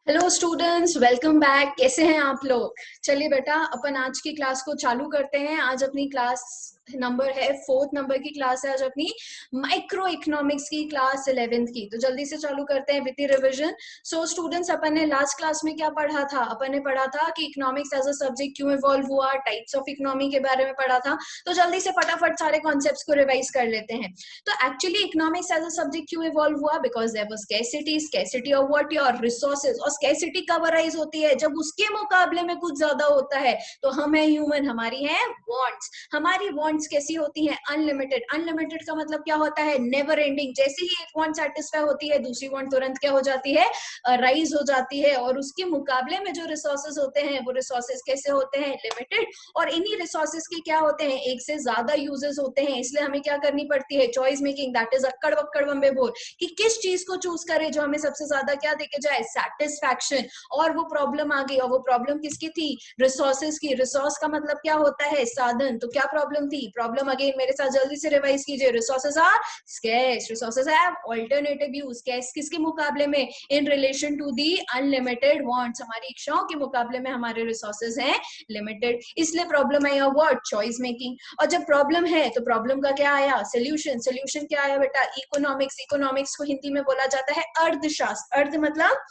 Hello students, welcome back. कैसे हैं आप लोग? चलिए बेटा, अपन आज की क्लास को चालू करते हैं। आज अपनी क्लास नंबर है 4th नंबर की क्लास है आज अपनी माइक्रो इकोनॉमिक्स की क्लास 11th की। तो जल्दी से चालू करते हैं विद रिवीजन। सो स्टूडेंट्स, अपन ने लास्ट क्लास में क्या पढ़ा था? अपन ने पढ़ा था कि इकोनॉमिक्स एज अ सब्जेक्ट क्यों इवॉल्व हुआ, टाइप्स ऑफ इकोनॉमी के बारे में पढ़ा था। तो जल्दी से फटाफट सारे कॉन्सेप्ट्स को रिवाइज कर लेते हैं। तो actually economics as a subject क्यों इवॉल्व हुआ? Because there was scarcity of what, your resources. और स्कैरसिटी कब अराइज होती है? जब उसके मुकाबले में कुछ ज्यादा होता है। तो हम है ह्यूमन, हमारी है वांट्स। हमारी वांट्स कैसी होती हैं? अनलिमिटेड। अनलिमिटेड का मतलब क्या होता है? Never ending. जैसे ही एक वांट सेटिस्फाई होती है, दूसरी वांट तुरंत क्या हो जाती है? राइज हो जाती है। और उसके मुकाबले में जो रिसोर्सेज होते हैं, वो रिसोर्सेज कैसे होते हैं? लिमिटेड। और इन्हीं रिसोर्सेज के क्या होते हैं? एक से ज्यादा यूजेस होते हैं। इसलिए हमें क्या करनी पड़ती है? Choice making. दैट इज अक्कड़ बक्कड़ बम्बे बोल कि किस चीज को चूज करें जो हमें सबसे ज्यादा क्या देके जाए? सेटिस्फैक्शन। और वो प्रॉब्लम आ गई। और वो प्रॉब्लम किसकी थी? रिसोर्सेज की। रिसोर्स का मतलब क्या होता है? साधन। तो क्या प्रॉब्लम थी? प्रॉब्लम अगेन मेरे साथ जल्दी से रिवाइज कीजिए। Resources are scarce, resources have alternative use. Scarce किसके मुकाबले में? In relation to the unlimited wants. हमारी इच्छाओं के मुकाबले में हमारे रिसोर्सेज हैं लिमिटेड। इसलिए प्रॉब्लम आया व्हाट? Choice making. और जब प्रॉब्लम है तो प्रॉब्लम का क्या आया? सोल्यूशन। सोल्यूशन क्या आया बेटा? इकोनॉमिक्स। इकोनॉमिक्स को हिंदी में बोला जाता है अर्थशास्त्र। अर्थ मतलब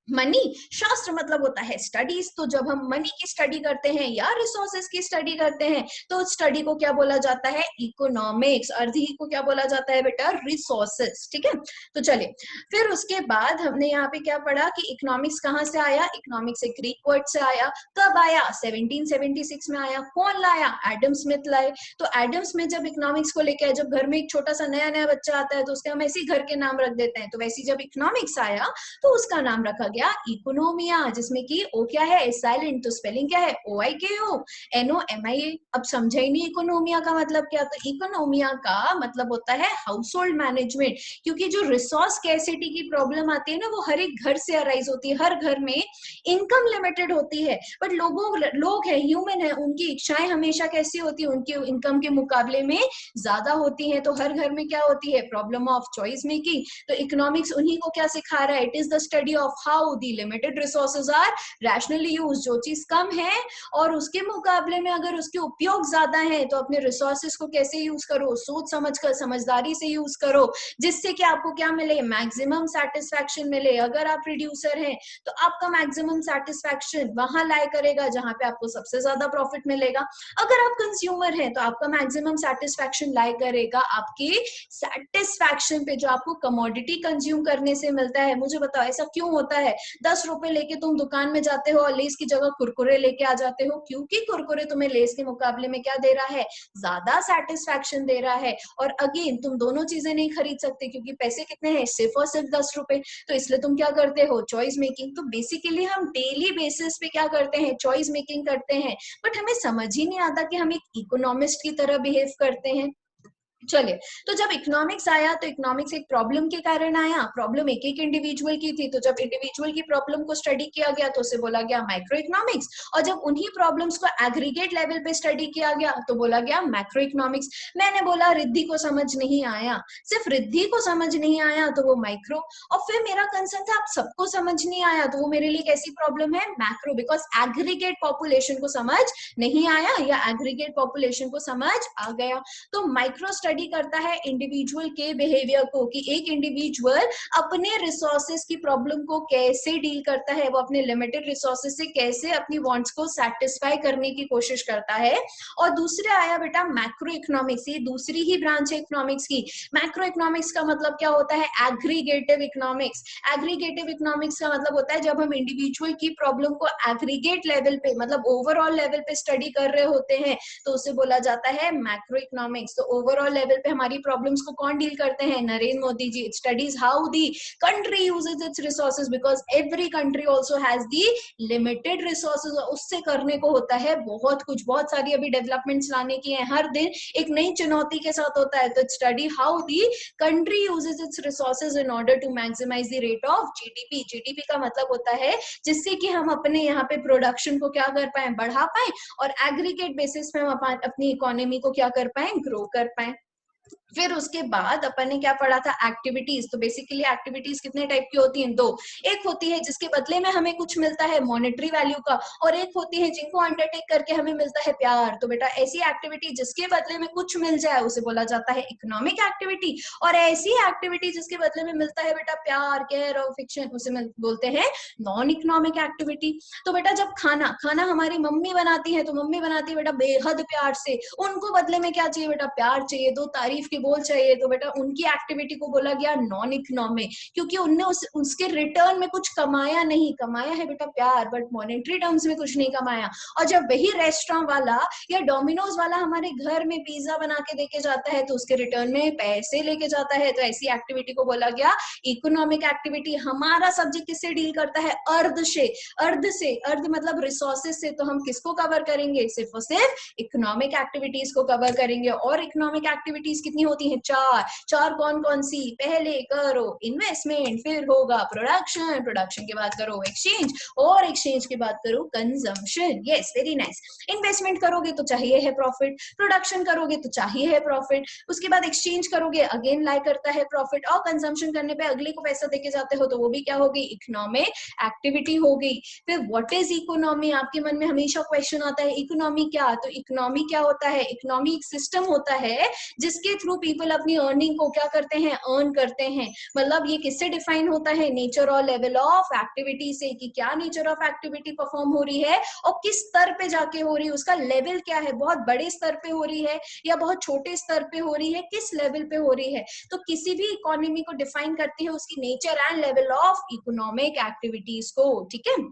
मनी, शास्त्र मतलब होता है स्टडीज। तो जब हम मनी की स्टडी करते हैं या रिसोर्सेज की स्टडी करते हैं तो उस स्टडी को क्या बोला जाता है? इकोनॉमिक्स। अर्थ ही को क्या बोला जाता है बेटा? रिसोर्सेज। ठीक है। तो चलिए, फिर उसके बाद हमने यहाँ पे क्या पढ़ा कि इकोनॉमिक्स कहाँ से आया? इकोनॉमिक्स एक ग्रीक वर्ड से आया। कब आया? 1776 में आया। कौन लाया? एडम स्मिथ लाए। तो एडम स्मिथ जब इकोनॉमिक्स को लेके आए, जब घर में एक छोटा सा नया नया बच्चा आता है तो उसके हम ऐसे ही घर के नाम रख देते हैं। तो वैसे जब इकोनॉमिक्स आया तो उसका नाम रखा गया इकोनोमिया, जिसमें कि ओ क्या है? साइलेंट। तो स्पेलिंग क्या है? OIKO NOMIA। अब समझा ही नहीं इकोनोमिया का मतलब क्या? तो इकोनोमिया का मतलब होता है हाउस होल्ड मैनेजमेंट। क्योंकि जो रिसोर्स स्कैरसिटी की प्रॉब्लम आती है ना, वो हर एक घर से अराइज होती है। हर घर में इनकम लिमिटेड होती है, बट लोग है, ह्यूमन है, उनकी इच्छाएं हमेशा कैसी होती है? उनकी इनकम के मुकाबले में ज्यादा होती है। तो हर घर में क्या होती है? Problem of choice making. तो इकोनॉमिक्स उन्हीं को क्या सिखा रहा है? It is the study of how the limited resources are rationally use. जो चीज कम है और उसके मुकाबले में अगर उसके उपयोग ज्यादा है, तो अपने रिसोर्सेज को कैसे यूज करो? सोच समझ कर, समझदारी से यूज करो, जिससे कि आपको क्या मिले? मैक्सिमम सेटिस्फैक्शन मिले। अगर आप प्रोड्यूसर हैं तो आपका मैक्सिमम सेटिस्फैक्शन वहां लाए करेगा जहां पे आपको सबसे ज्यादा प्रॉफिट मिलेगा। अगर आप कंज्यूमर हैं तो आपका मैक्सिमम सेटिस्फैक्शन लाए करेगा आपकी सेटिस्फैक्शन पे, जो आपको कमोडिटी कंज्यूम करने से मिलता है। मुझे बताओ ऐसा क्यों होता है? 10 रुपए लेके तुम दुकान में जाते हो और लेस की जगह कुरकुरे लेके आ जाते हो, क्योंकि कुरकुरे तुम्हें लेस के मुकाबले में क्या दे रहा है? ज्यादा सेटिस्फैक्शन दे रहा है। और अगेन तुम दोनों चीजें नहीं खरीद सकते क्योंकि पैसे कितने हैं? सिर्फ और सिर्फ 10 रुपए। तो इसलिए तुम क्या करते हो? Choice making. तो बेसिकली हम डेली बेसिस पे क्या करते हैं? चॉइस मेकिंग करते हैं। बट हमें समझ ही नहीं आता कि हम एक इकोनॉमिस्ट की तरह बिहेव करते हैं। चलिए, तो जब इकोनॉमिक्स आया तो इकोनॉमिक्स एक प्रॉब्लम के कारण आया। प्रॉब्लम एक एक इंडिविजुअल की थी। तो जब इंडिविजुअल की प्रॉब्लम को स्टडी किया गया तो उसे बोला गया माइक्रो इकोनॉमिक्स। और जब उन्हीं प्रॉब्लम्स को एग्रीगेट लेवल पे स्टडी किया गया तो बोला गया मैक्रो इकोनॉमिक्स। मैंने बोला रिद्धि को समझ नहीं आया, सिर्फ रिद्धि को समझ नहीं आया तो वो माइक्रो। और फिर मेरा कंसर्न था आप सबको समझ नहीं आया तो वो मेरे लिए कैसी प्रॉब्लम है? मैक्रो। बिकॉज एग्रीगेट पॉपुलेशन को समझ नहीं आया या एग्रीगेट पॉपुलेशन को समझ आ गया। तो माइक्रो स्टडी करता है इंडिविजुअल के बिहेवियर को, कि एक इंडिविजुअल अपने रिसोर्सेज की प्रॉब्लम को कैसे डील करता है, वो अपने लिमिटेड रिसोर्सेज से कैसे अपनी वांट्स को सेटिस्फाई करने की कोशिश करता है। और दूसरे आया बेटा मैक्रो इकोनॉमिक्स। ये दूसरी ही ब्रांच है इकोनॉमिक्स की। मैक्रो इकोनॉमिक्स का मतलब क्या होता है? Aggregative economics. एग्रीगेटिव इकोनॉमिक्स का मतलब होता है जब हम इंडिविजुअल की प्रॉब्लम को एग्रीगेट लेवल पे, मतलब ओवरऑल लेवल पे स्टडी कर रहे होते हैं, तो उसे बोला जाता है मैक्रो इकोनॉमिक्स। तो ओवरऑल लेवल पे हमारी प्रॉब्लम्स को कौन डील करते हैं? Narendra Modi ji. It studies how the country uses its resources, because every country also has the limited resources. उससे करने को होता है बहुत कुछ, बहुत सारी अभी डेवलपमेंट्स लाने की है। हर दिन एक नई चुनौती के साथ होता है। तो study how the country uses its resources in order to maximise the rate of GDP. GDP का मतलब होता है जिससे कि हम अपने यहाँ पे प्रोडक्शन को क्या कर पाए? बढ़ा पाए। और एग्रीगेट बेसिस पे हम अपनी इकोनॉमी को क्या कर पाए? ग्रो कर पाए। फिर उसके बाद अपन ने क्या पढ़ा था, एक्टिविटीज। तो बेसिकली एक्टिविटीज कितने टाइप की होती हैं, दो। एक होती है जिसके बदले में हमें कुछ मिलता है मॉनेटरी वैल्यू का, और एक होती है जिनको अंडरटेक करके हमें मिलता है प्यार। तो बेटा ऐसी एक्टिविटी जिसके बदले में कुछ मिल जाए उसे बोला जाता है इकोनॉमिक एक्टिविटी, और ऐसी एक्टिविटी जिसके बदले में मिलता है बेटा प्यार, केयर और फिक्शन, उसे बोलते हैं नॉन इकोनॉमिक एक्टिविटी। तो बेटा जब खाना खाना हमारी मम्मी बनाती है, तो मम्मी बनाती है बेटा बेहद प्यार से, उनको बदले में क्या चाहिए बेटा, प्यार चाहिए, दो तारीफ के बोल चाहिए। तो बेटा उनकी एक्टिविटी को बोला गया नॉन इकोनॉमिक, क्योंकि उनने उसके रिटर्न में कुछ कमाया नहीं, कमाया है बेटा प्यार, बट मॉनेटरी टर्म्स में कुछ नहीं कमाया। और जब वही रेस्टोरेंट वाला या डोमिनोज वाला हमारे घर में पिज्जा बना के देके जाता है, तो उसके रिटर्न में पैसे लेके जाता है, तो ऐसी एक्टिविटी को बोला गया इकोनॉमिक एक्टिविटी। हमारा सब्जेक्ट किससे डील करता है, अर्थ से। अर्थ मतलब रिसोर्सेज से, तो हम किसको कवर करेंगे, सिर्फ और सिर्फ इकोनॉमिक एक्टिविटीज को कवर करेंगे। और इकोनॉमिक एक्टिविटीज कितनी होती हैं, चार कौन कौन सी, पहले करो इन्वेस्टमेंट, फिर होगा प्रोडक्शन, प्रोडक्शन के बाद करो एक्सचेंज, और एक्सचेंज के बाद करो consumption. Yes, very nice. Investment करोगे तो चाहिए है प्रॉफिट, प्रोडक्शन करोगे तो चाहिए है प्रॉफिट, उसके बाद एक्सचेंज करोगे अगेन लाई करता है प्रॉफिट, और कंजम्पशन करने पे अगले को पैसा देके जाते हो, तो वो भी क्या होगी, इकोनॉमिक एक्टिविटी हो गई। फिर व्हाट इज इकोनॉमी, आपके मन में हमेशा क्वेश्चन आता है इकोनॉमी क्या, तो इकोनॉमी क्या होता है, इकोनॉमी एक सिस्टम होता है जिसके थ्रू पीपल अपनी अर्निंग को क्या करते हैं, अर्न करते हैं। मतलब ये किससे डिफाइन होता है, नेचर और लेवल ऑफ एक्टिविटी से, कि क्या नेचर ऑफ एक्टिविटी परफॉर्म हो रही है और किस स्तर पे जाके हो रही है, उसका लेवल क्या है, बहुत बड़े स्तर पे हो रही है या बहुत छोटे स्तर पे हो रही है, किस लेवल पे हो रही है। तो किसी भी इकोनॉमी को डिफाइन करती है उसकी nature and level of economic activities को, ठीक है।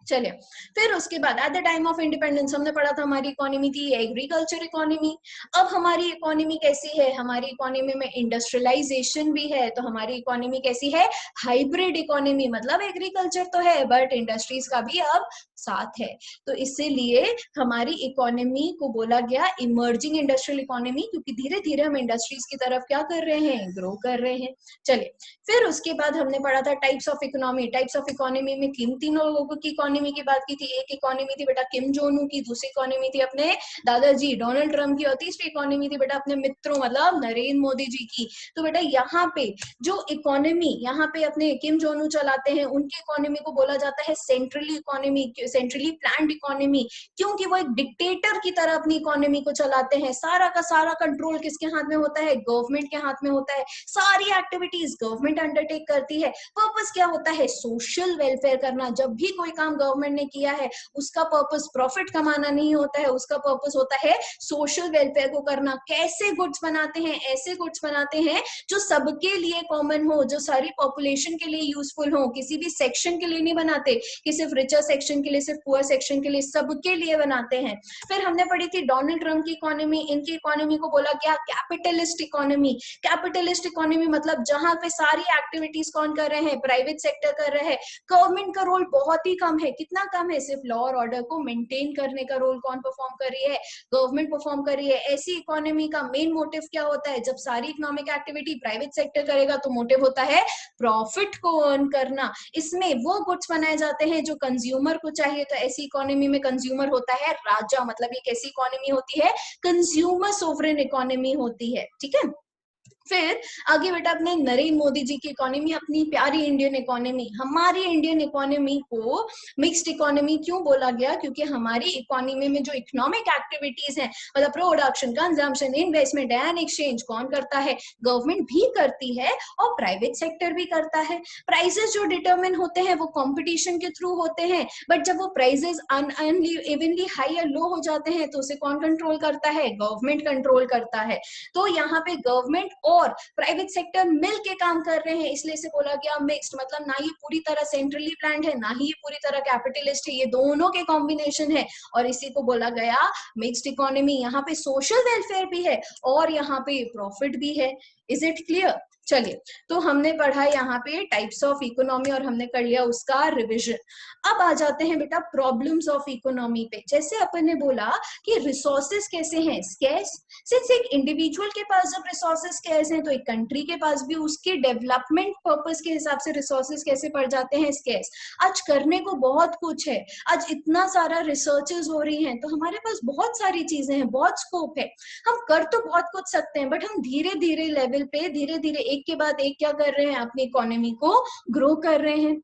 चलिए, फिर उसके बाद at the time of independence हमने पढ़ा था हमारी इकोनॉमी थी एग्रीकल्चर इकोनॉमी। अब हमारी इकोनॉमी कैसी है, हमारी इकोनॉमी में इंडस्ट्रियलाइजेशन भी है, तो हमारी इकोनॉमी कैसी है, हाइब्रिड इकोनॉमी, मतलब एग्रीकल्चर तो है बट इंडस्ट्रीज का भी अब साथ है। तो इसीलिए हमारी इकोनॉमी को बोला गया इमर्जिंग इंडस्ट्रियल इकोनॉमी, क्योंकि धीरे धीरे हम इंडस्ट्रीज की तरफ क्या कर रहे हैं, ग्रो कर रहे हैं। चलिए, फिर उसके बाद हमने पढ़ा था types of economy. Types of economy में किन तीनों लोगों की इकोनॉमी की बात की थी, एक इकोनॉमी थी बेटा किम जोन उन की, दूसरी इकोनॉमी थी अपने दादाजी डोनाल्ड ट्रम्प की, और तीसरी इकोनॉमी थी बेटा अपने मित्रों मतलब नरेंद्र मोदी जी की। तो बेटा यहाँ पे जो इकोनॉमी यहाँ पे अपने किम जोन चलाते हैं, उनकी इकोनॉमी को बोला जाता है centrally economy, centrally planned economy, क्योंकि वो एक डिक्टेटर की तरह अपनी इकोनॉमी को चलाते हैं। सारा का सारा कंट्रोल किसके हाथ में होता है, गवर्नमेंट के हाथ में होता है, सारी एक्टिविटीज गवर्नमेंट अंडरटेक करती है। पर्पस क्या होता है, सोशल वेलफेयर करना। जब भी कोई काम गवर्नमेंट ने किया है उसका पर्पस प्रॉफिट कमाना नहीं होता है, उसका पर्पस होता है सोशल वेलफेयर को करना। कैसे गुड्स बनाते हैं, ऐसे गुड्स बनाते हैं जो सबके लिए कॉमन हो, जो सारी पॉपुलेशन के लिए यूजफुल हो, किसी भी सेक्शन के लिए नहीं बनाते कि सिर्फ रिचर सेक्शन के लिए, सिर्फ पुअर सेक्शन के लिए, सबके लिए बनाते हैं। फिर हमने पढ़ी थी डोनाल्ड ट्रम्प की इकोनॉमी। इनकी इकोनॉमी को बोला गया कैपिटलिस्ट इकोनॉमी। कैपिटलिस्ट इकोनॉमी मतलब जहां पे सारी एक्टिविटीज कौन कर रहे हैं, प्राइवेट सेक्टर कर रहे हैं। गवर्नमेंट का रोल बहुत ही कम है, कितना कम है, सिर्फ लॉ और ऑर्डर को मेंटेन करने का रोल कौन परफॉर्म कर रही है, गवर्नमेंट परफॉर्म कर रही है। ऐसी इकोनॉमी का मेन मोटिव क्या होता है, जब सारी इकोनॉमिक एक्टिविटी प्राइवेट सेक्टर करेगा तो मोटिव होता है प्रॉफिट को अर्न करना। इसमें वो गुड्स बनाए जाते हैं जो कंज्यूमर को चाहिए। तो ऐसी इकोनॉमी में कंज्यूमर होता है राजा, मतलब एक ऐसी इकोनॉमी होती है कंज्यूमर सोवरेन इकोनॉमी होती है, ठीक है। फिर आगे बेटा अपने नरेंद्र मोदी जी की इकोनॉमी, अपनी प्यारी इंडियन इकोनॉमी। हमारी इंडियन इकोनॉमी को मिक्स्ड इकोनॉमी क्यों बोला गया, क्योंकि हमारी इकोनॉमी में जो इकोनॉमिक एक्टिविटीज हैं, मतलब production, consumption, investment and exchange कौन करता है, गवर्नमेंट भी करती है और प्राइवेट सेक्टर भी करता है। प्राइसेस जो डिटरमिन होते हैं वो कंपटीशन के थ्रू होते हैं, बट जब वो प्राइसेस इवनली हाई या लो हो जाते हैं तो उसे कौन कंट्रोल करता है, गवर्नमेंट कंट्रोल करता है। तो यहाँ पे गवर्नमेंट और प्राइवेट सेक्टर मिलके काम कर रहे हैं, इसलिए इसे बोला गया मिक्स्ड। मतलब ना ही पूरी तरह सेंट्रली प्लान्ड है, ना ही ये पूरी तरह कैपिटलिस्ट है, ये दोनों के कॉम्बिनेशन है, और इसी को बोला गया मिक्स्ड इकोनॉमी। यहाँ पे सोशल वेलफेयर भी है और यहाँ पे प्रॉफिट भी है। Is it clear? चलिए, तो हमने पढ़ा यहाँ पे टाइप्स ऑफ इकोनॉमी और हमने कर लिया उसका रिविजन। अब आ जाते हैं बेटा प्रॉब्लम्स ऑफ इकोनॉमी पे। जैसे अपन ने बोला कि रिसोर्सेज कैसे हैं, स्कैर्स। सिंस एक इंडिविजुअल के पास जब रिसोर्सेज स्कैर्स हैं, तो एक कंट्री के पास भी उसके डेवलपमेंट पर्पस के हिसाब से रिसोर्सेज कैसे पड़ जाते हैं, स्कैर्स। आज करने को बहुत कुछ है, आज इतना सारा रिसर्चेस हो रही हैं, तो हमारे पास बहुत सारी चीजें हैं, बहुत स्कोप है, हम कर तो बहुत कुछ सकते हैं, बट हम धीरे धीरे लेवल पे धीरे धीरे एक के बाद एक क्या कर रहे हैं, अपनी इकोनॉमी को ग्रो कर रहे हैं।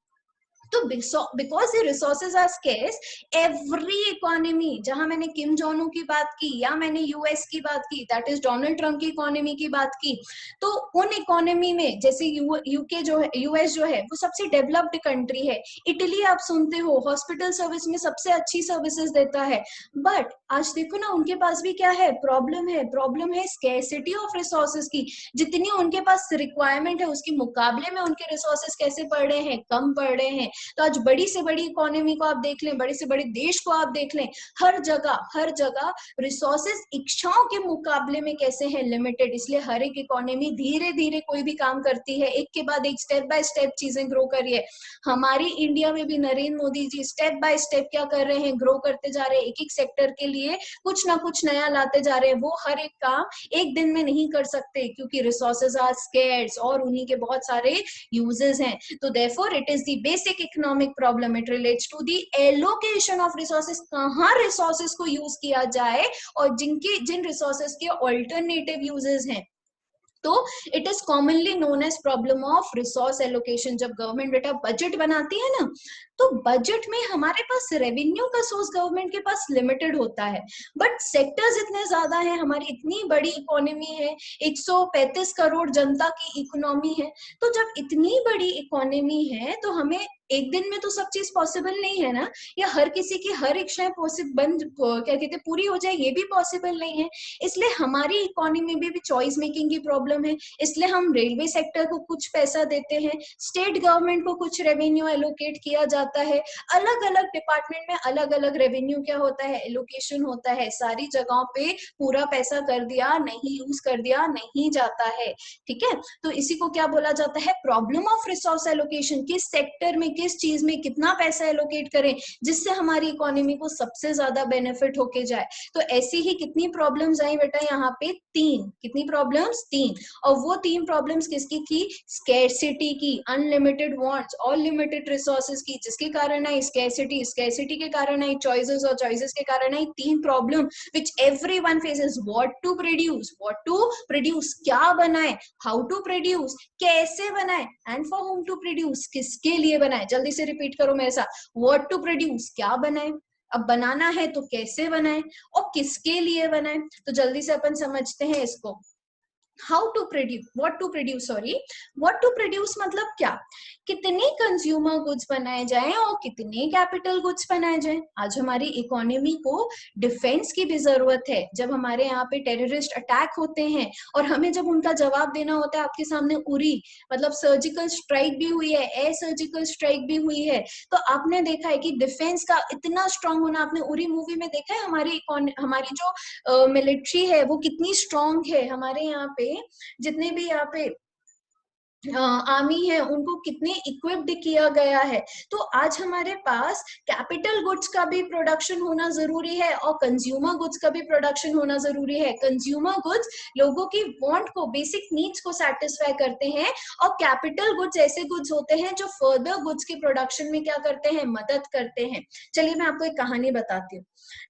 तो because the resources are scarce, every economy, जहां मैंने किम जोंग उन की बात की या मैंने यूएस की बात की, दैट इज डोनाल्ड ट्रम्प की इकोनॉमी की बात की, तो उन इकोनॉमी में जैसे यूके जो है, यूएस जो है वो सबसे डेवलप्ड कंट्री है। इटली आप सुनते हो हॉस्पिटल सर्विस में सबसे अच्छी सर्विसेज देता है, बट आज देखो ना उनके पास भी क्या है, प्रॉब्लम है स्कैर्सिटी ऑफ रिसोर्सेज की। जितनी उनके पास रिक्वायरमेंट है उसके मुकाबले में उनके रिसोर्सेज कैसे पड़ रहे हैं, कम पड़ रहे हैं। तो आज बड़ी से बड़ी इकोनॉमी को आप देख लें, बड़े से बड़े देश को आप देख लें, हर जगह रिसोर्सेज इच्छाओं के मुकाबले में कैसे हैं, लिमिटेड। इसलिए हर एक इकोनॉमी धीरे धीरे कोई भी काम करती है, एक के बाद एक स्टेप बाय स्टेप चीजें ग्रो कर रही है। हमारी इंडिया में भी नरेंद्र मोदी जी स्टेप बाय स्टेप क्या कर रहे हैं, ग्रो करते जा रहे हैं, एक एक सेक्टर के लिए कुछ ना कुछ नया लाते जा रहे हैं। वो हर एक काम एक दिन में नहीं कर सकते, क्योंकि रिसोर्सेज आर स्केर्स और उन्हीं के बहुत सारे यूजेस हैं। तो therefore it is the basic economic problem, it relates to the allocation of resources, कहाँ रिसोर्सेज को यूज किया जाए और जिन रिसोर्सेज के ऑल्टरनेटिव यूजेस हैं। तो it is commonly known as problem of resource allocation. जब गवर्नमेंट बेटा बजट बनाती है ना, तो बजट में हमारे पास रेवेन्यू का सोर्स गवर्नमेंट के पास लिमिटेड होता है, बट सेक्टर्स इतने ज्यादा हैं, हमारी इतनी बड़ी इकोनॉमी है, 135 करोड़ जनता की इकोनॉमी है। तो जब इतनी बड़ी इकोनॉमी है तो हमें एक दिन में तो सब चीज पॉसिबल नहीं है ना, या हर किसी की हर इच्छाएं पॉसिबल क्या कहते पूरी हो जाए, ये भी पॉसिबल नहीं है। इसलिए हमारी इकोनॉमी में भी चॉइस मेकिंग की प्रॉब्लम है। इसलिए हम रेलवे सेक्टर को कुछ पैसा देते हैं, स्टेट गवर्नमेंट को कुछ रेवेन्यू एलोकेट किया जाता है, अलग अलग डिपार्टमेंट में अलग अलग रेवेन्यू क्या होता है, एलोकेशन होता है। सारी जगहों पे पूरा पैसा कर दिया नहीं, यूज कर दिया नहीं जाता है, ठीक है। तो इसी को क्या बोला जाता है, प्रॉब्लम ऑफ रिसोर्स एलोकेशन। किस सेक्टर में किस चीज में कितना पैसा एलोकेट करें जिससे हमारी इकोनॉमी को सबसे ज्यादा बेनिफिट होके जाए। तो ऐसी ही कितनी प्रॉब्लम्स आई बेटा यहाँ पे, तीन। कितनी प्रॉब्लम्स, तीन। और वो तीन प्रॉब्लम्स किसकी थी, स्कैर्सिटी की, अनलिमिटेड वांट्स और लिमिटेड रिसोर्सेज की, जिसके कारण आई स्कैर्सिटी, स्कैर्सिटी के कारण आई चॉइसेस और चॉइसेस के कारण आई तीन problem which everyone faces. What to produce, क्या बनाए, हाउ टू प्रोड्यूस, कैसे बनाए, and for whom to produce, किसके लिए बनाए। जल्दी से रिपीट करो मेरे साथ, व्हाट टू प्रोड्यूस, क्या बनाए, अब बनाना है तो कैसे बनाए, और किसके लिए बनाए। तो जल्दी से अपन समझते हैं इसको। How to produce, what to produce मतलब क्या, कितने कंज्यूमर गुड्स बनाए जाएं और कितने कैपिटल गुड्स बनाए जाएं। आज हमारी इकोनॉमी को डिफेंस की भी जरूरत है। जब हमारे यहाँ पे टेररिस्ट अटैक होते हैं और हमें जब उनका जवाब देना होता है, आपके सामने उरी मतलब सर्जिकल स्ट्राइक भी हुई है, एयर सर्जिकल स्ट्राइक भी हुई है, तो आपने देखा है कि डिफेंस का इतना स्ट्रांग होना। आपने उरी मूवी में देखा है हमारी जो मिलिट्री है वो कितनी स्ट्रांग है। हमारे यहाँ पे जितने भी यहाँ पे आर्मी है उनको कितने इक्विप्ड किया गया है। तो आज हमारे पास कैपिटल गुड्स का भी प्रोडक्शन होना जरूरी है और कंज्यूमर गुड्स का भी प्रोडक्शन होना जरूरी है। कंज्यूमर गुड्स लोगों की वांट को, बेसिक नीड्स को सेटिस्फाई करते हैं, और कैपिटल गुड्स ऐसे गुड्स होते हैं जो फर्दर गुड्स के प्रोडक्शन में क्या करते हैं, मदद करते हैं। चलिए मैं आपको एक कहानी बताती हूँ।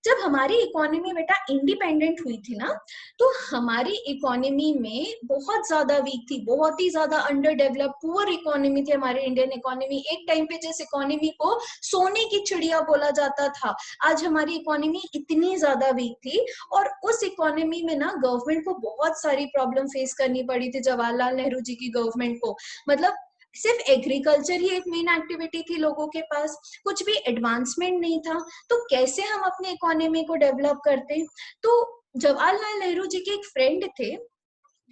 जब हमारी इकोनॉमी बेटा इंडिपेंडेंट हुई थी ना, तो हमारी इकोनॉमी में बहुत ज्यादा वीक थी, बहुत ही ज्यादा अंडर डेवलप पुअर इकोनॉमी थी हमारी इंडियन इकोनॉमी। एक टाइम पे जिस इकोनॉमी को सोने की चिड़िया बोला जाता था, आज हमारी इकोनॉमी इतनी ज्यादा वीक थी। और उस इकोनॉमी में ना गवर्नमेंट को बहुत सारी प्रॉब्लम फेस करनी पड़ी थी, जवाहरलाल नेहरू जी की गवर्नमेंट को। मतलब सिर्फ एग्रीकल्चर ही एक मेन एक्टिविटी थी लोगों के पास, कुछ भी एडवांसमेंट नहीं था। तो कैसे हम अपने इकोनॉमी को डेवलप करते। तो जवाहरलाल नेहरू जी के एक फ्रेंड थे,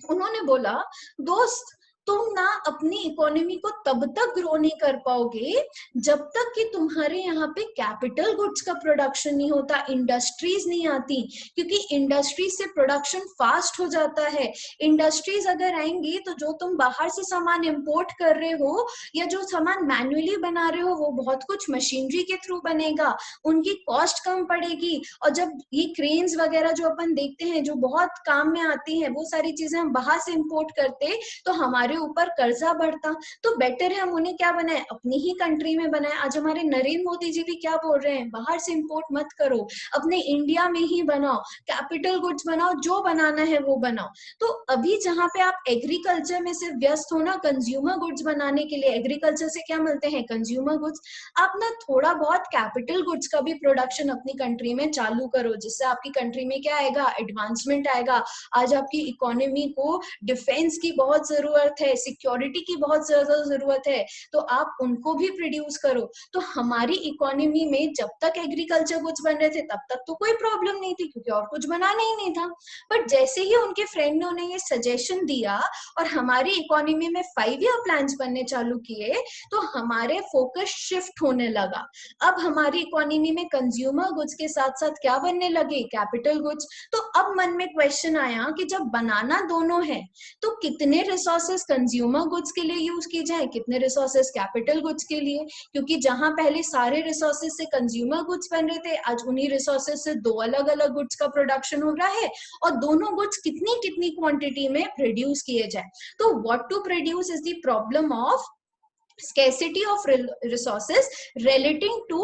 उन्होंने बोला, दोस्त तुम ना अपनी इकोनॉमी को तब तक ग्रो नहीं कर पाओगे जब तक कि तुम्हारे यहाँ पे कैपिटल गुड्स का प्रोडक्शन नहीं होता, इंडस्ट्रीज नहीं आती, क्योंकि इंडस्ट्रीज से प्रोडक्शन फास्ट हो जाता है। इंडस्ट्रीज अगर आएंगी तो जो तुम बाहर से सामान इंपोर्ट कर रहे हो या जो सामान मैन्युअली बना रहे हो वो बहुत कुछ मशीनरी के थ्रू बनेगा, उनकी कॉस्ट कम पड़ेगी। और जब ये क्रेन्स वगैरह जो अपन देखते हैं जो बहुत काम में आती हैं, वो सारी चीजें हम बाहर से इंपोर्ट करते तो हमारे ऊपर कर्जा बढ़ता। तो बेटर है हम उन्हें क्या बनाए, अपनी ही कंट्री में बनाए। आज हमारे नरेंद्र मोदी जी भी क्या बोल रहे हैं, बाहर से इंपोर्ट मत करो, अपने इंडिया में ही बनाओ, कैपिटल गुड्स बनाओ, जो बनाना है वो बनाओ। तो अभी जहां पे आप एग्रीकल्चर में सिर्फ व्यस्त हो ना कंज्यूमर गुड्स बनाने के लिए, एग्रीकल्चर से क्या मिलते हैं, कंज्यूमर गुड्स, आप ना थोड़ा बहुत कैपिटल गुड्स का भी प्रोडक्शन अपनी कंट्री में चालू करो, जिससे आपकी कंट्री में क्या आएगा, एडवांसमेंट आएगा। आज आपकी इकोनॉमी को डिफेंस की बहुत जरूरत है, सिक्योरिटी की बहुत ज्यादा जरूरत है, तो आप उनको भी प्रोड्यूस करो। तो हमारी इकोनॉमी में जब तक एग्रीकल्चर गुड्स बन रहे थे तब तक तो कोई प्रॉब्लम नहीं थी, क्योंकि और कुछ बनाना ही नहीं था। बट जैसे ही उनके फ्रेंड ने उन्हें ये सजेशन दिया और हमारी इकोनॉमी में 5 ईयर प्लान्स बनने चालू किए, तो हमारे फोकस शिफ्ट होने लगा। अब हमारी इकोनॉमी में कंज्यूमर गुड्स के साथ साथ क्या बनने लगे, कैपिटल गुड्स। तो अब मन में क्वेश्चन आया कि जब बनाना दोनों है तो कितने रिसोर्सेस कंज्यूमर गुड्स के लिए यूज की जाए, कितने रिसोर्सेस कैपिटल गुड्स के लिए। क्योंकि जहां पहले सारे रिसोर्सेस से कंज्यूमर गुड्स बन रहे थे, आज उन्हीं रिसोर्सेस से 2 अलग अलग गुड्स का प्रोडक्शन हो रहा है, और दोनों गुड्स कितनी कितनी क्वांटिटी में प्रोड्यूस किए जाए। तो what to produce is the problem of scarcity of resources relating to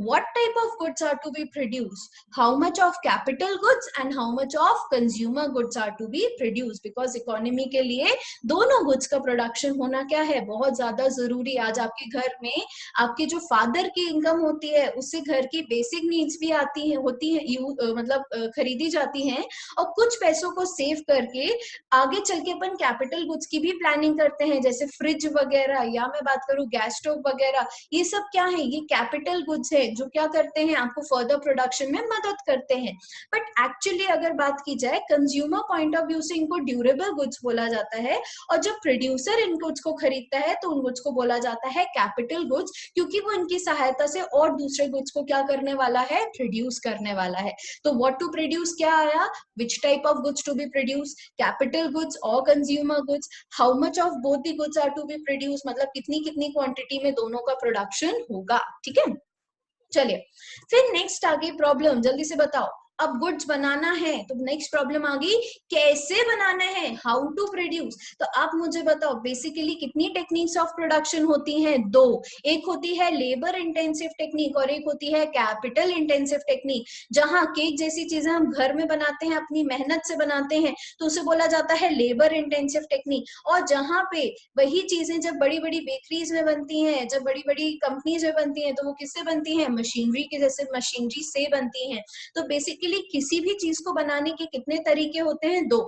what type of goods are to be produced, how much of capital goods and how much of consumer goods are to be produced, because economy के लिए दोनों goods का production होना क्या है, बहुत ज्यादा जरूरी। आज आपके घर में आपके जो फादर की इनकम होती है उससे घर की बेसिक नीड्स भी आती है, होती है, मतलब खरीदी जाती हैं, और कुछ पैसों को सेव करके आगे चल के अपन कैपिटल गुड्स की भी प्लानिंग करते हैं, जैसे फ्रिज वगैरह, या मैं बात करूं गैस स्टोव वगैरह। ये सब क्या है, ये कैपिटल गुड्स है जो क्या करते हैं, आपको फर्दर प्रोडक्शन में मदद करते हैं। बट एक्चुअली अगर बात की जाए कंज्यूमर पॉइंट ऑफ व्यू से इनको ड्यूरेबल गुड्स बोला जाता है, और जब प्रोड्यूसर इन गुड्स को खरीदता है तो उन गुड्स को बोला जाता है कैपिटल गुड्स, क्योंकि वो इनकी सहायता से और दूसरे गुड्स को क्या करने वाला है, प्रोड्यूस करने वाला है। तो व्हाट टू प्रोड्यूस क्या आया, which type of goods to be produce, capital goods और consumer goods, how much of both the goods are to be produce, मतलब कितनी कितनी क्वांटिटी में दोनों का प्रोडक्शन होगा। ठीक है, चलिए फिर नेक्स्ट आ गई प्रॉब्लम, जल्दी से बताओ। अब गुड्स बनाना है तो नेक्स्ट प्रॉब्लम आ गई, कैसे बनाना है, हाउ टू प्रोड्यूस। तो आप मुझे बताओ बेसिकली कितनी टेक्निक्स ऑफ प्रोडक्शन होती हैं, 2। एक होती है लेबर इंटेंसिव टेक्निक और एक होती है कैपिटल इंटेंसिव टेक्निक। जहां केक जैसी चीजें हम घर में बनाते हैं, अपनी मेहनत से बनाते हैं, तो उसे बोला जाता है लेबर इंटेंसिव टेक्निक। और जहां पे वही चीजें जब बड़ी बड़ी बेकरीज में बनती हैं, जब बड़ी बड़ी कंपनीज में बनती हैं, तो वो किससे बनती हैं, मशीनरी के जैसे मशीनरी से बनती हैं। तो बेसिकली किसी भी चीज को बनाने के कितने तरीके होते हैं, 2।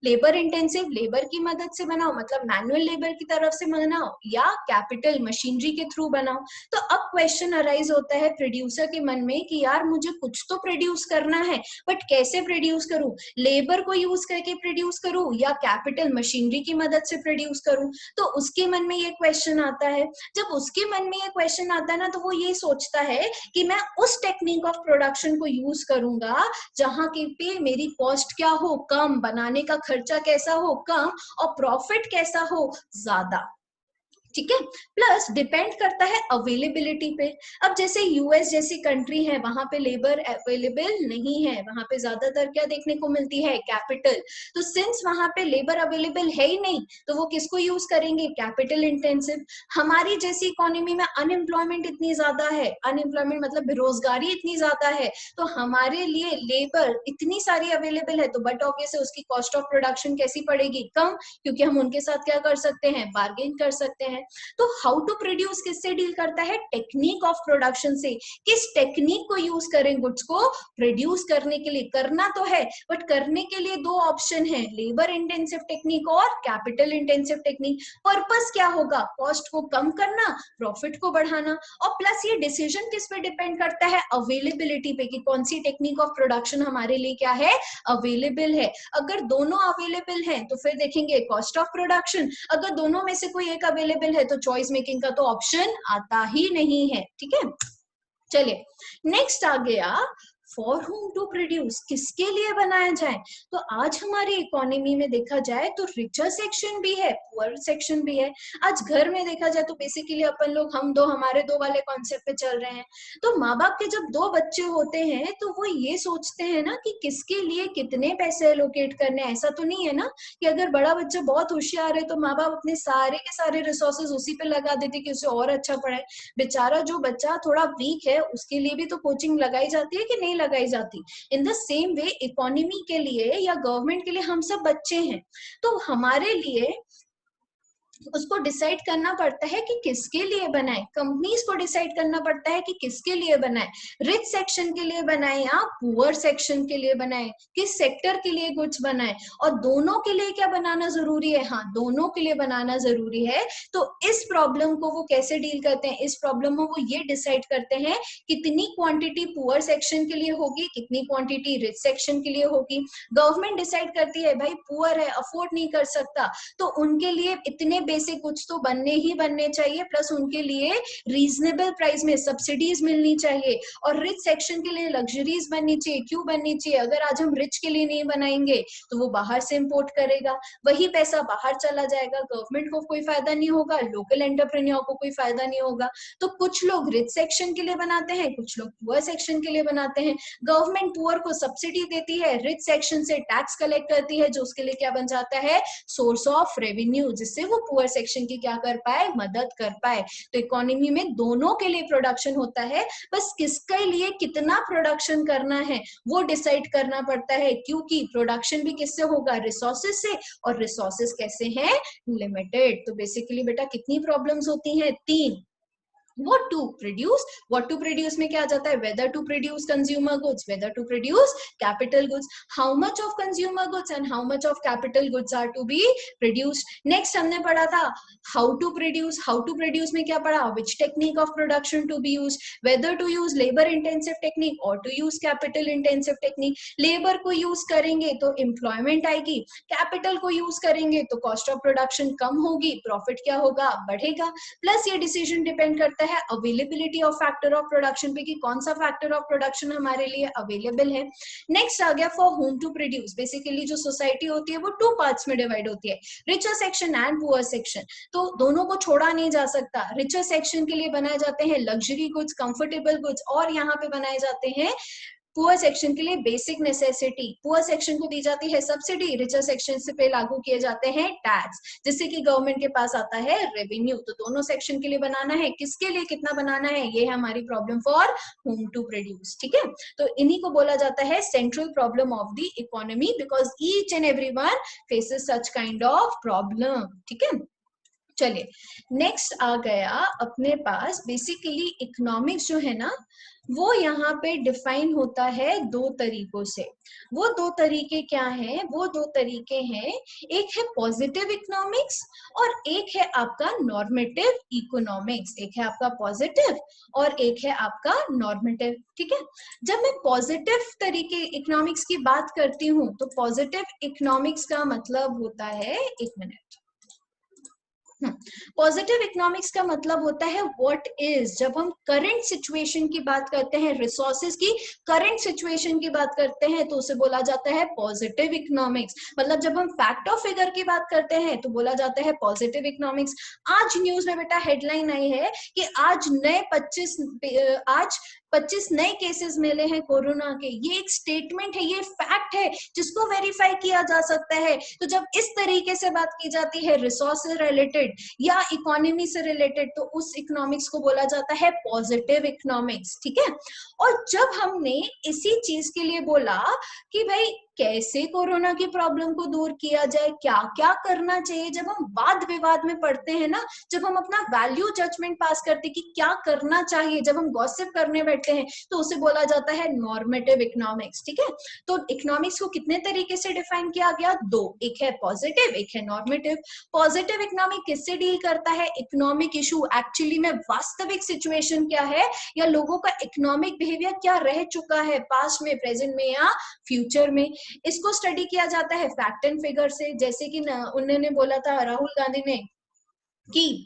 लेबर इंटेंसिव, लेबर की मदद से बनाओ, मतलब मैनुअल लेबर की तरफ से बनाओ, या कैपिटल मशीनरी के थ्रू बनाओ। तो अब क्वेश्चन अराइज होता है प्रोड्यूसर के मन में कि यार मुझे कुछ तो प्रोड्यूस करना है, बट कैसे प्रोड्यूस करूं, लेबर को यूज करके प्रोड्यूस करूं या कैपिटल मशीनरी की मदद से प्रोड्यूस करूं। तो उसके मन में ये क्वेश्चन आता है। जब उसके मन में ये क्वेश्चन आता है ना, तो वो ये सोचता है कि मैं उस टेक्निक ऑफ प्रोडक्शन को यूज करूंगा जहां के पे मेरी कॉस्ट क्या हो, कम, बनाने का खर्चा कैसा हो, कम, और प्रॉफिट कैसा हो, ज्यादा। ठीक है, प्लस डिपेंड करता है अवेलेबिलिटी पे। अब जैसे यूएस जैसी कंट्री है, वहां पे लेबर अवेलेबल नहीं है, वहां पे ज्यादातर क्या देखने को मिलती है, कैपिटल। तो सिंस वहां पे लेबर अवेलेबल है ही नहीं, तो वो किसको यूज करेंगे, कैपिटल इंटेंसिव। हमारी जैसी इकोनॉमी में अनएम्प्लॉयमेंट इतनी ज्यादा है, अनएम्प्लॉयमेंट मतलब बेरोजगारी इतनी ज्यादा है, तो हमारे लिए लेबर इतनी सारी अवेलेबल है, तो बट ऑब्वियस है उसकी कॉस्ट ऑफ प्रोडक्शन कैसी पड़ेगी, कम, क्योंकि हम उनके साथ क्या कर सकते हैं, बार्गेन कर सकते हैं। तो हाउ टू प्रोड्यूस किससे डील करता है, टेक्निक ऑफ प्रोडक्शन से, किस टेक्निक को यूज करें गुड्स को प्रोड्यूस करने के लिए। करना तो है बट करने के लिए दो ऑप्शन है, लेबर इंटेंसिव टेक्निक और कैपिटल इंटेंसिव टेक्निक। पर्पस क्या होगा, कॉस्ट को कम करना, प्रॉफिट को बढ़ाना। और प्लस ये डिसीजन किस पे डिपेंड करता है, अवेलेबिलिटी पे, कि कौन सी टेक्निक ऑफ प्रोडक्शन हमारे लिए क्या है, अवेलेबल है। अगर दोनों अवेलेबल हैं तो फिर देखेंगे कॉस्ट ऑफ प्रोडक्शन, अगर दोनों में से कोई एक अवेलेबल है तो चॉइस मेकिंग का तो ऑप्शन आता ही नहीं है। ठीक है, चलिए नेक्स्ट आ गया फॉर हुम टू प्रोड्यूस, किसके लिए बनाया जाए। तो आज हमारी इकोनॉमी में देखा जाए तो रिचर सेक्शन भी है, पुअर सेक्शन भी है। आज घर में देखा जाए तो बेसिकली अपन लोग हम दो हमारे दो वाले कॉन्सेप्ट पे चल रहे हैं। तो माँ बाप के जब दो बच्चे होते हैं तो वो ये सोचते हैं ना कि किसके लिए कितने पैसे एलोकेट करने। ऐसा तो नहीं है ना कि अगर बड़ा बच्चा बहुत होशियार है तो माँ बाप अपने सारे के सारे रिसोर्सेज उसी पे लगा देते कि उसे और अच्छा पढ़ाए। बेचारा जो बच्चा थोड़ा वीक है उसके लिए भी तो कोचिंग लगाई जाती है कि नहीं लगाई जाती। In the same way economy के लिए या गवर्नमेंट के लिए हम सब बच्चे हैं, तो हमारे लिए उसको डिसाइड करना पड़ता है कि किसके लिए बनाए। कंपनीज को डिसाइड करना पड़ता है कि किसके लिए बनाए, रिच सेक्शन के लिए बनाए या पुअर सेक्शन के लिए बनाए, किस सेक्टर के लिए गुड्स बनाए। और दोनों के लिए क्या बनाना जरूरी है, हाँ दोनों के लिए बनाना जरूरी है। तो इस प्रॉब्लम को वो कैसे डील करते हैं, इस प्रॉब्लम में वो ये डिसाइड करते हैं कितनी क्वांटिटी पुअर सेक्शन के लिए होगी, कितनी क्वांटिटी रिच सेक्शन के लिए होगी। गवर्नमेंट डिसाइड करती है भाई पुअर है, अफोर्ड नहीं कर सकता, तो उनके लिए इतने बेसिक कुछ तो बनने ही बनने चाहिए, प्लस उनके लिए रीजनेबल प्राइस में सब्सिडीज मिलनी चाहिए। और रिच सेक्शन के लिए लग्जरीज बननी चाहिए। क्यों बननी चाहिए, अगर आज हम रिच के लिए नहीं बनाएंगे तो वो बाहर से इंपोर्ट करेगा, वही पैसा बाहर चला जाएगा, गवर्नमेंट को कोई फायदा नहीं होगा, लोकल एंटरप्रेन्योर को कोई फायदा नहीं होगा। तो कुछ लोग रिच सेक्शन के लिए बनाते हैं, कुछ लोग पुअर सेक्शन के लिए बनाते हैं। गवर्नमेंट पुअर को सब्सिडी देती है, रिच सेक्शन से टैक्स कलेक्ट करती है, जो उसके लिए क्या बन जाता है, सोर्स ऑफ रेवेन्यू, जिससे वो पुअर सेक्शन की क्या कर पाए, मदद कर पाए। तो इकोनॉमी में दोनों के लिए प्रोडक्शन होता है, बस किसके लिए कितना प्रोडक्शन करना है वो डिसाइड करना पड़ता है, क्योंकि प्रोडक्शन भी किससे होगा, रिसोर्सेज से, और रिसोर्सेज कैसे हैं, लिमिटेड। तो बेसिकली बेटा कितनी प्रॉब्लम्स होती हैं, तीन। What to produce, what to produce में क्या आ जाता है, whether to produce consumer goods, whether to produce capital goods, how much of consumer goods and how much of capital goods are to be produced. Next हमने पढ़ा था how to produce, how to produce में क्या पढ़ा, which technique of production to be used, whether to use labor intensive technique or to use capital intensive technique. labor को use करेंगे तो employment आएगी, capital को use करेंगे तो cost of production कम होगी, profit क्या होगा, बढ़ेगा। प्लस ये डिसीजन डिपेंड करता है availability of factor of production पे, कि कौन सा फैक्टर ऑफ प्रोडक्शन हमारे लिए अवेलेबल है। नेक्स्ट आ गया for whom to produce. Basically जो सोसाइटी होती है वो टू पार्ट्स में डिवाइड होती है, richer section and poor section. तो दोनों को छोड़ा नहीं जा सकता। रिचर सेक्शन के लिए बनाए जाते हैं लग्जरी गुड्स, कंफर्टेबल गुड्स, और यहाँ पे बनाए जाते हैं पुअर सेक्शन के लिए बेसिक नेसेसिटी। पुअर सेक्शन को दी जाती है सब्सिडी, रिचर सेक्शन से पे लागू किए जाते हैं टैक्स, जिससे कि गवर्नमेंट के पास आता है रेवेन्यू। तो दोनों सेक्शन के लिए बनाना है, किसके लिए कितना बनाना है, ये है हमारी problem for whom to produce. ठीक है, तो इन्हीं को बोला जाता है central problem of the economy, because each and everyone faces such kind of problem. ठीक है, चलिए नेक्स्ट आ गया अपने पास बेसिकली इकोनॉमिक्स जो है ना वो यहाँ पे डिफाइन होता है दो तरीकों से। वो दो तरीके क्या हैं, वो दो तरीके हैं, एक है पॉजिटिव इकोनॉमिक्स और एक है आपका नॉर्मेटिव इकोनॉमिक्स। एक है आपका पॉजिटिव और एक है आपका नॉर्मेटिव। ठीक है, जब मैं पॉजिटिव तरीके इकोनॉमिक्स की बात करती हूँ तो पॉजिटिव इकोनॉमिक्स का मतलब होता है, एक मिनट, पॉजिटिव इकोनॉमिक्स का मतलब होता है व्हाट इज। जब हम करंट सिचुएशन की बात करते हैं, रिसोर्सेज की करंट सिचुएशन की बात करते हैं तो उसे बोला जाता है पॉजिटिव इकोनॉमिक्स। मतलब जब हम फैक्ट ऑफ फिगर की बात करते हैं तो बोला जाता है पॉजिटिव इकोनॉमिक्स। आज न्यूज में बेटा हेडलाइन आई है कि आज 25 नए केसेस मिले हैं कोरोना के, ये एक स्टेटमेंट है, ये फैक्ट है जिसको वेरीफाई किया जा सकता है। तो जब इस तरीके से बात की जाती है रिसोर्स से रिलेटेड या इकोनॉमी से रिलेटेड, तो उस इकोनॉमिक्स को बोला जाता है पॉजिटिव इकोनॉमिक्स, ठीक है। और जब हमने इसी चीज के लिए बोला कि भाई कैसे कोरोना की प्रॉब्लम को दूर किया जाए, क्या क्या करना चाहिए, जब हम वाद विवाद में पढ़ते हैं ना, जब हम अपना वैल्यू जजमेंट पास करते हैं कि क्या करना चाहिए, जब हम गॉसिप करने बैठते हैं, तो उसे बोला जाता है नॉर्मेटिव इकोनॉमिक्स, ठीक है। तो इकोनॉमिक्स को कितने तरीके से डिफाइन किया गया? दो, एक है पॉजिटिव, एक है नॉर्मेटिव। पॉजिटिव इकोनॉमिक किससे डील करता है? इकोनॉमिक इशू, एक्चुअली में वास्तविक सिचुएशन क्या है, या लोगों का इकोनॉमिक बिहेवियर क्या रह चुका है पास्ट में, प्रेजेंट में या फ्यूचर में। इसको स्टडी किया जाता है फैक्ट एंड फिगर से, जैसे कि उन्होंने बोला था राहुल गांधी ने कि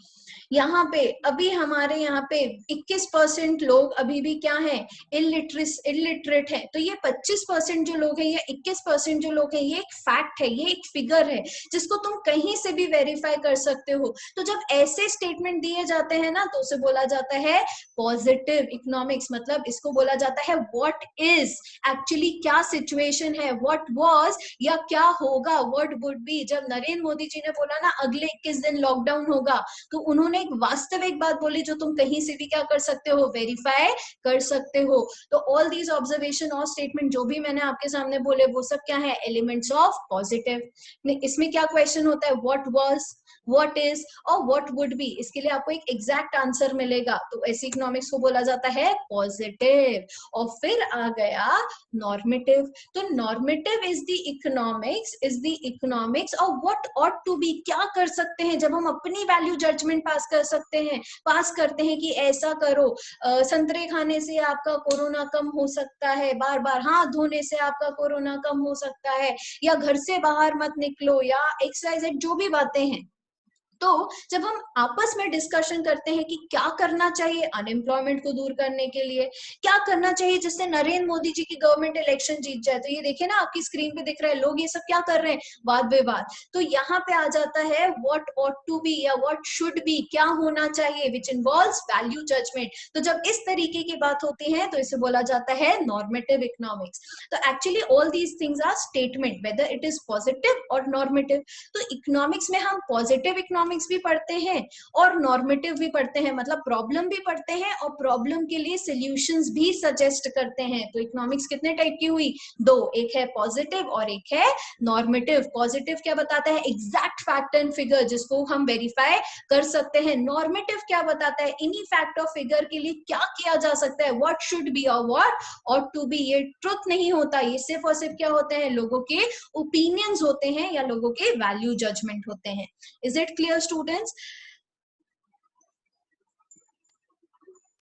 यहाँ पे अभी हमारे यहाँ पे 21% लोग अभी भी क्या हैं, इलिटरेट है। तो ये 25% जो लोग हैं, ये 21% जो लोग हैं, ये एक फैक्ट है, ये एक फिगर है जिसको तुम कहीं से भी वेरीफाई कर सकते हो। तो जब ऐसे स्टेटमेंट दिए जाते हैं ना, तो उसे बोला जाता है पॉजिटिव इकोनॉमिक्स। मतलब इसको बोला जाता है व्हाट इज, एक्चुअली क्या सिचुएशन है, व्हाट वाज या क्या होगा, व्हाट वुड बी। जब नरेंद्र मोदी जी ने बोला ना अगले 21 दिन लॉकडाउन होगा, तो उन्होंने एक वास्तविक बात बोली जो तुम कहीं से भी क्या कर सकते हो, वेरीफाई कर सकते हो। तो ऑल दीज ऑब्जर्वेशन और स्टेटमेंट जो भी मैंने आपके सामने बोले, वो सब क्या है, एलिमेंट्स ऑफ पॉजिटिव। इसमें क्या क्वेश्चन होता है, व्हाट वाज, व्हाट इज और व्हाट वुड बी, इसके लिए आपको एक एग्जैक्ट आंसर मिलेगा। तो ऐसे इकोनॉमिक्स को बोला जाता है पॉजिटिव। और फिर आ गया नॉर्मेटिव। तो नॉर्मेटिव इज द इकोनॉमिक्स और व्हाट ऑट टू बी, क्या कर सकते हैं जब हम अपनी वैल्यू जजमेंट पास करते हैं कि ऐसा करो, संतरे खाने से आपका कोरोना कम हो सकता है, बार बार हाथ धोने से आपका कोरोना कम हो सकता है, या घर से बाहर मत निकलो, या एक्सरसाइज, जो भी बातें हैं। तो जब हम आपस में डिस्कशन करते हैं कि क्या करना चाहिए अनएम्प्लॉयमेंट को दूर करने के लिए, क्या करना चाहिए जिससे नरेंद्र मोदी जी की गवर्नमेंट इलेक्शन जीत जाए, तो ये देखिए ना आपकी स्क्रीन पे दिख रहा है, लोग ये सब क्या कर रहे हैं, वाद विवाद। तो यहाँ पे आ जाता है व्हाट ऑट टू बी या व्हाट शुड बी, क्या होना चाहिए, विच इन्वॉल्व्स वैल्यू जजमेंट। तो जब इस तरीके की बात होती है तो इसे बोला जाता है नॉर्मेटिव इकोनॉमिक्स। तो actually all these things are statement whether it is positive और नॉर्मेटिव। तो इकोनॉमिक्स में हम पॉजिटिव इकोनॉमिक्स भी पढ़ते हैं और नॉर्मेटिव भी पढ़ते हैं, मतलब प्रॉब्लम भी पढ़ते हैं और प्रॉब्लम के लिए सॉल्यूशंस भी सजेस्ट करते हैं। तो इकोनॉमिक्स कितने टाइप की हुई, दो, एक है पॉजिटिव और एक है नॉर्मेटिव। पॉजिटिव क्या बताता है, एग्जैक्ट फैक्ट एंड फिगर जिसको हम वेरीफाई कर सकते हैं। नॉर्मेटिव क्या बताता है, इन्हीं फैक्ट और फिगर के लिए क्या किया जा सकता है, व्हाट शुड बी और व्हाट ऑट टू बी। ये ट्रुथ नहीं होता, ये सिर्फ और सिर्फ क्या होते हैं, लोगों के ओपिनियंस होते हैं या लोगों के वैल्यू जजमेंट होते हैं। Is it clear students?